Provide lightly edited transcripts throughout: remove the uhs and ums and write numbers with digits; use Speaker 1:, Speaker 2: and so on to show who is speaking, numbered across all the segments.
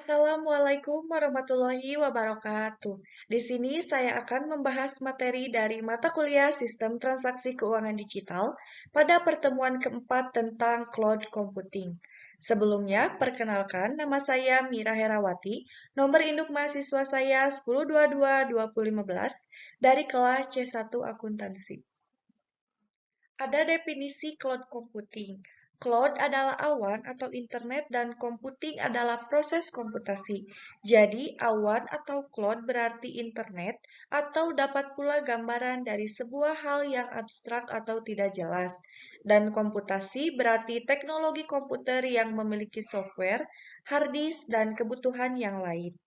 Speaker 1: Assalamualaikum warahmatullahi wabarakatuh. Di sini saya akan membahas materi dari mata kuliah Sistem Transaksi Keuangan Digital pada pertemuan keempat tentang Cloud Computing. Sebelumnya, perkenalkan nama saya Mira Herawati, nomor induk mahasiswa saya 1022-2015 dari kelas C1 Akuntansi. Ada definisi cloud computing. Cloud adalah awan atau internet dan computing adalah proses komputasi. Jadi, awan atau cloud berarti internet atau dapat pula gambaran dari sebuah hal yang abstrak atau tidak jelas. Dan komputasi berarti teknologi komputer yang memiliki software, hard disk, dan kebutuhan yang lain.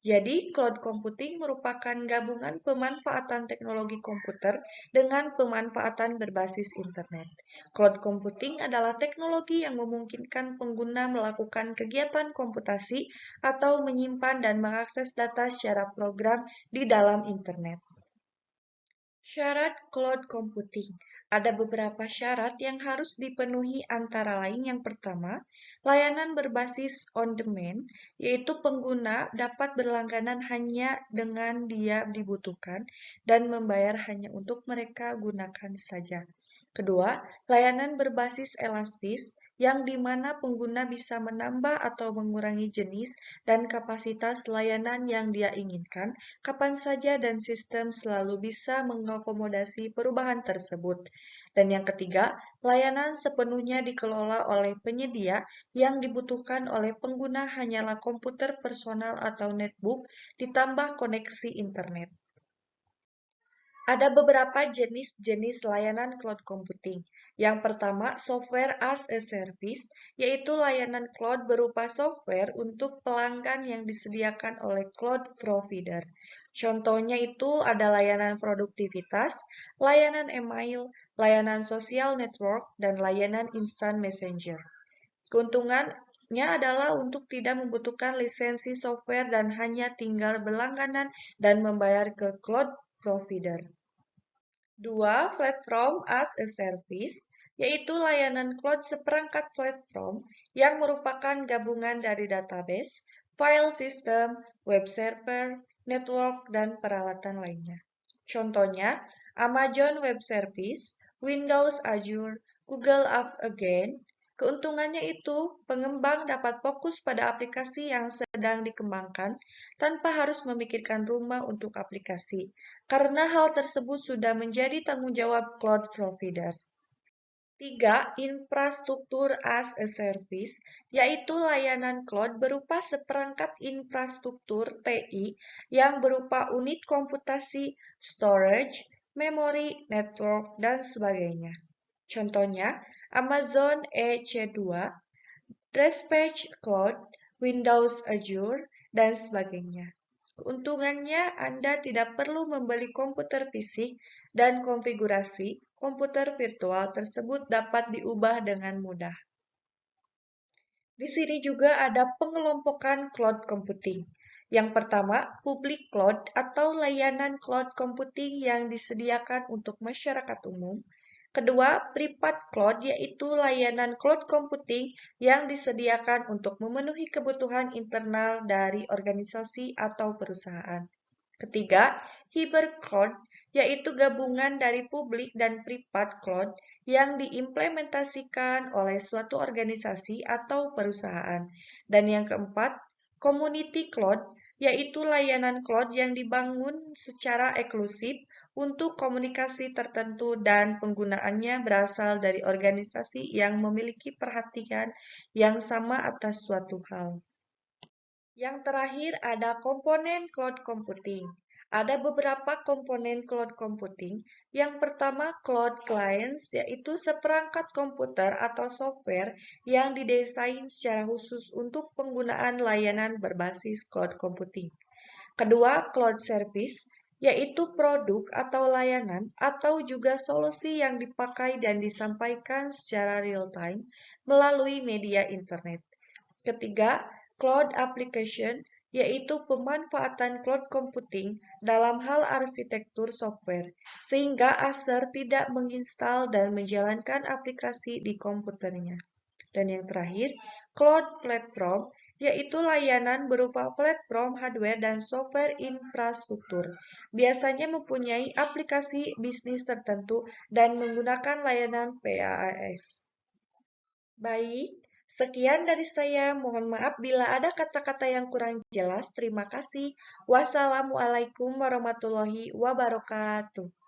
Speaker 1: Jadi, cloud computing merupakan gabungan pemanfaatan teknologi komputer dengan pemanfaatan berbasis internet. Cloud computing adalah teknologi yang memungkinkan pengguna melakukan kegiatan komputasi atau menyimpan dan mengakses data secara program di dalam internet. Syarat cloud computing. Ada beberapa syarat yang harus dipenuhi antara lain yang pertama, layanan berbasis on-demand, yaitu pengguna dapat berlangganan hanya dengan dia dibutuhkan dan membayar hanya untuk mereka gunakan saja. Kedua, layanan berbasis elastis, yang di mana pengguna bisa menambah atau mengurangi jenis dan kapasitas layanan yang dia inginkan, kapan saja dan sistem selalu bisa mengakomodasi perubahan tersebut. Dan yang ketiga, layanan sepenuhnya dikelola oleh penyedia yang dibutuhkan oleh pengguna hanyalah komputer personal atau netbook ditambah koneksi internet. Ada beberapa jenis-jenis layanan cloud computing. Yang pertama, software as a service, yaitu layanan cloud berupa software untuk pelanggan yang disediakan oleh cloud provider. Contohnya itu ada layanan produktivitas, layanan email, layanan social network, dan layanan instant messenger. Keuntungannya adalah untuk tidak membutuhkan lisensi software dan hanya tinggal berlangganan dan membayar ke cloud provider. Dua, platform as a service, yaitu layanan cloud seperangkat platform yang merupakan gabungan dari database, file system, web server, network, dan peralatan lainnya. Contohnya, Amazon Web Service, Windows Azure, Google Apps Again. Keuntungannya itu, pengembang dapat fokus pada aplikasi yang sedang dikembangkan tanpa harus memikirkan rumah untuk aplikasi, karena hal tersebut sudah menjadi tanggung jawab cloud provider. Tiga, infrastruktur as a service, yaitu layanan cloud berupa seperangkat infrastruktur TI yang berupa unit komputasi, storage, memori, network, dan sebagainya. Contohnya, Amazon EC2, Dispatch Cloud, Windows Azure, dan sebagainya. Keuntungannya, Anda tidak perlu membeli komputer fisik dan konfigurasi komputer virtual tersebut dapat diubah dengan mudah. Di sini juga ada pengelompokan cloud computing. Yang pertama, public cloud atau layanan cloud computing yang disediakan untuk masyarakat umum. Kedua, private cloud yaitu layanan cloud computing yang disediakan untuk memenuhi kebutuhan internal dari organisasi atau perusahaan. Ketiga, hybrid cloud, yaitu gabungan dari publik dan private cloud yang diimplementasikan oleh suatu organisasi atau perusahaan. Dan yang keempat, community cloud, yaitu layanan cloud yang dibangun secara eksklusif untuk komunikasi tertentu dan penggunaannya berasal dari organisasi yang memiliki perhatian yang sama atas suatu hal. Yang terakhir ada komponen cloud computing. Ada beberapa komponen cloud computing. Yang pertama cloud clients, yaitu seperangkat komputer atau software yang didesain secara khusus untuk penggunaan layanan berbasis cloud computing. Kedua, cloud service, yaitu produk atau layanan atau juga solusi yang dipakai dan disampaikan secara real-time melalui media internet. Ketiga, cloud application, yaitu pemanfaatan cloud computing dalam hal arsitektur software, sehingga user tidak menginstal dan menjalankan aplikasi di komputernya. Dan yang terakhir, cloud platform, yaitu layanan berupa platform hardware dan software infrastruktur. Biasanya mempunyai aplikasi bisnis tertentu dan menggunakan layanan PaaS. Baik, sekian dari saya. Mohon maaf bila ada kata-kata yang kurang jelas. Terima kasih. Wassalamualaikum warahmatullahi wabarakatuh.